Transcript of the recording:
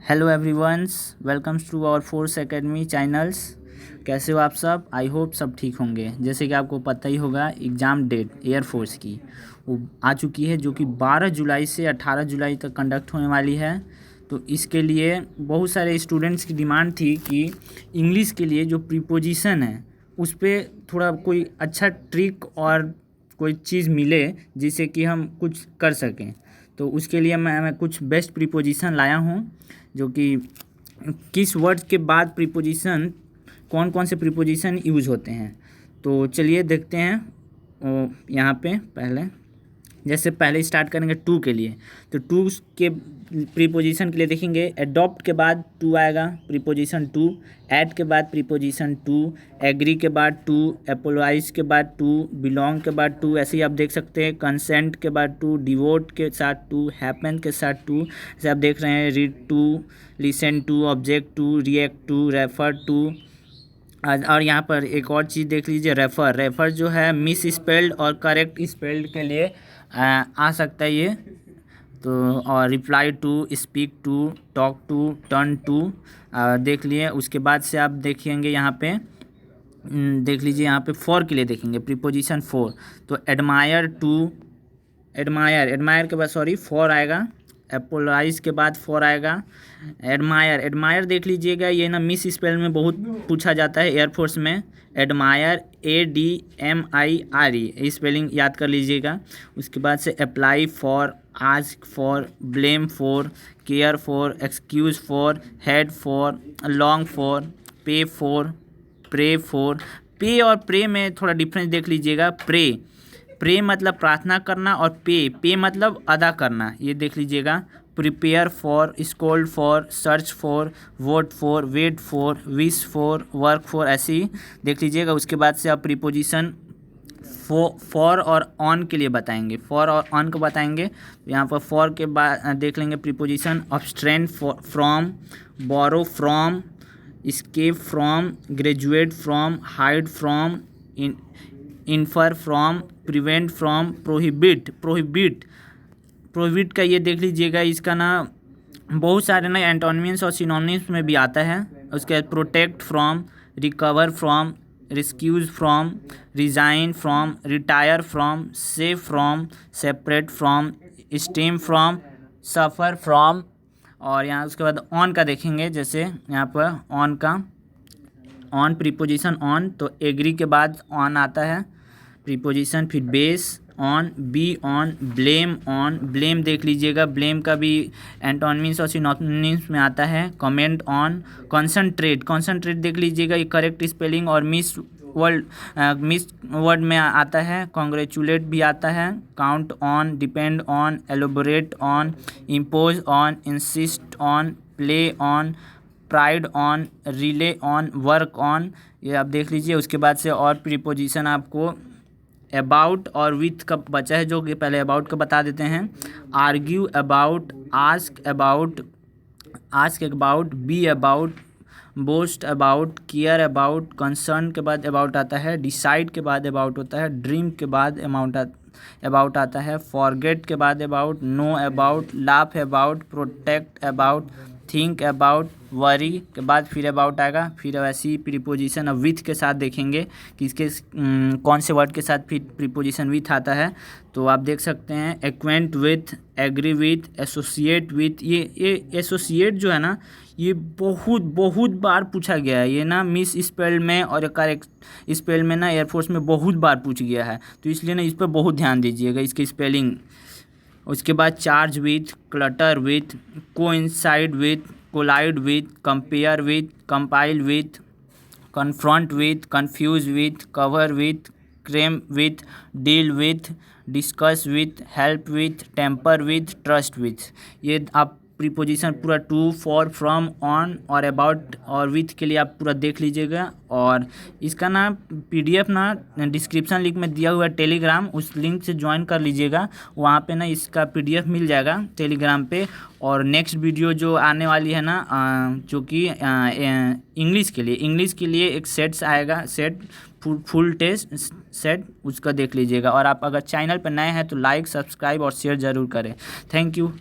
Hello everyones, welcomes to our force academy channels. कैसे हो आप सब? आई होप सब ठीक होंगे। जैसे कि आपको पता ही होगा, एग्ज़ाम डेट एयरफोर्स की वो आ चुकी है, जो कि 12 जुलाई से 18 जुलाई तक कंडक्ट होने वाली है। तो इसके लिए बहुत सारे स्टूडेंट्स की डिमांड थी कि इंग्लिश के लिए जो प्रीपोजिशन है उस पर थोड़ा कोई अच्छा ट्रिक और कोई चीज़ मिले जिससे कि हम कुछ कर सकें। तो उसके लिए मैं कुछ बेस्ट प्रीपोजिशन लाया हूँ, जो कि किस वर्ड के बाद प्रीपोजिशन, कौन कौन से प्रीपोजिशन यूज़ होते हैं। तो चलिए देखते हैं। यहाँ पे पहले स्टार्ट करेंगे टू के लिए। तो टू के प्रीपोजिशन के लिए देखेंगे, एडॉप्ट के बाद टू आएगा प्रीपोजिशन टू, ऐट के बाद प्रीपोजिशन टू, एग्री के बाद टू, अपोलोजाइज के बाद टू, बिलोंग के बाद टू। ऐसे ही आप देख सकते हैं, कंसेंट के बाद टू, डिवोट के साथ टू, हैपन के साथ टू। जैसे आप देख रहे हैं, read to, listen to, object to, react to, refer to. और यहाँ पर एक और चीज़ देख लीजिए, रेफ़र जो है मिस स्पेल्ड और करेक्ट स्पेल्ड के लिए आ सकता है ये। तो और reply to, speak to, talk to, turn to देख लिए। उसके बाद से आप देखेंगे यहाँ पे, देख लीजिए यहाँ पे फॉर के लिए देखेंगे प्रीपोजिशन फॉर। तो एडमायर टू, एडमायर के बाद फॉर आएगा। अपोलोजाइज के बाद फॉर आएगा। एडमायर देख लीजिएगा, ये ना मिस स्पेल में बहुत पूछा जाता है एयरफोर्स में। एडमायर ADMIRE स्पेलिंग याद कर लीजिएगा। उसके बाद से apply for, ask for, blame for, care for, excuse for, head for, long for, पे फॉर, प्रे फॉर। पे और प्रे में थोड़ा डिफरेंस देख लीजिएगा। प्रे मतलब प्रार्थना करना, और पे मतलब अदा करना, ये देख लीजिएगा। Prepare for, scold for, search for, vote for, wait for, wish for, work for, ऐसे ही देख लीजिएगा। उसके बाद से आप प्रीपोजिशन फॉर और ऑन के लिए बताएंगे, फॉर और ऑन को बताएंगे। यहाँ पर फॉर के बाद देख लेंगे preposition abstain from, borrow from, escape from, graduate from, hide from, infer from, prevent from, prohibit का ये देख लीजिएगा। इसका ना बहुत सारे ना एंटोनिम्स और सिनोनिम्स में भी आता है। उसके बाद protect from, recover from, rescues from, resign from, retire from, save from, separate from, stem from, suffer from. और यहाँ उसके बाद ऑन का देखेंगे, जैसे यहाँ पर ऑन प्रीपोजिशन ऑन, तो एग्री के बाद ऑन आता है प्रीपोजिशन। फिर base on, be on, blame देख लीजिएगा। ब्लेम का भी एंटोनिम्स और सिनोनिम्स में आता है। कमेंट ऑन, कंसंट्रेट देख लीजिएगा, ये करेक्ट स्पेलिंग और मिस वर्ड में आता है। कॉन्ग्रेचुलेट भी आता है। Count on, depend on, elaborate on, impose on, insist on, play on, pride on, relay on, work on, ये आप देख लीजिए। उसके बाद से और प्रीपोजिशन आपको अबाउट और विथ का बचा है, जो कि पहले अबाउट का बता देते हैं। Argue about, ask about, be about, boast about, care about, concern के बाद अबाउट आता है, डिसाइड के बाद अबाउट होता है, ड्रीम के बाद अबाउट आता है, फॉरगेट के बाद about, know about, laugh about, protect about, think about, worry के बाद फिर अबाउट आएगा। फिर वैसी प्रीपोजिशन अब विथ के साथ देखेंगे कि इसके कौन से वर्ड के साथ फिर प्रीपोजिशन विथ आता है। तो आप देख सकते हैं, acquaint with, agree with, associate with. ये एसोसिएट जो है ना, ये बहुत बार पूछा गया है। ये ना मिस स्पेल में और करेक्ट स्पेल में ना एयरफोर्स में बहुत बार पूछ गया है, तो इसलिए ना इस पर बहुत ध्यान दीजिएगा, इसकी स्पेलिंग। उसके बाद charge with, clutter with, coincide with, collide with, compare with, compile with, confront with, confuse with, cover with, cram with, deal with, discuss with, help with, temper with, trust with. ये आप preposition पूरा to, for, from, on और about और with के लिए आप पूरा देख लीजिएगा। और इसका ना PDF ना डिस्क्रिप्शन लिंक में दिया हुआ है टेलीग्राम, उस लिंक से ज्वाइन कर लीजिएगा। वहाँ पे ना इसका PDF मिल जाएगा टेलीग्राम पे। और नेक्स्ट वीडियो जो आने वाली है ना, जो कि इंग्लिश के लिए एक सेट्स आएगा, फुल टेस्ट सेट, उसका देख लीजिएगा। और आप अगर चैनल पर नए हैं तो लाइक, सब्सक्राइब और शेयर ज़रूर करें। Thank you.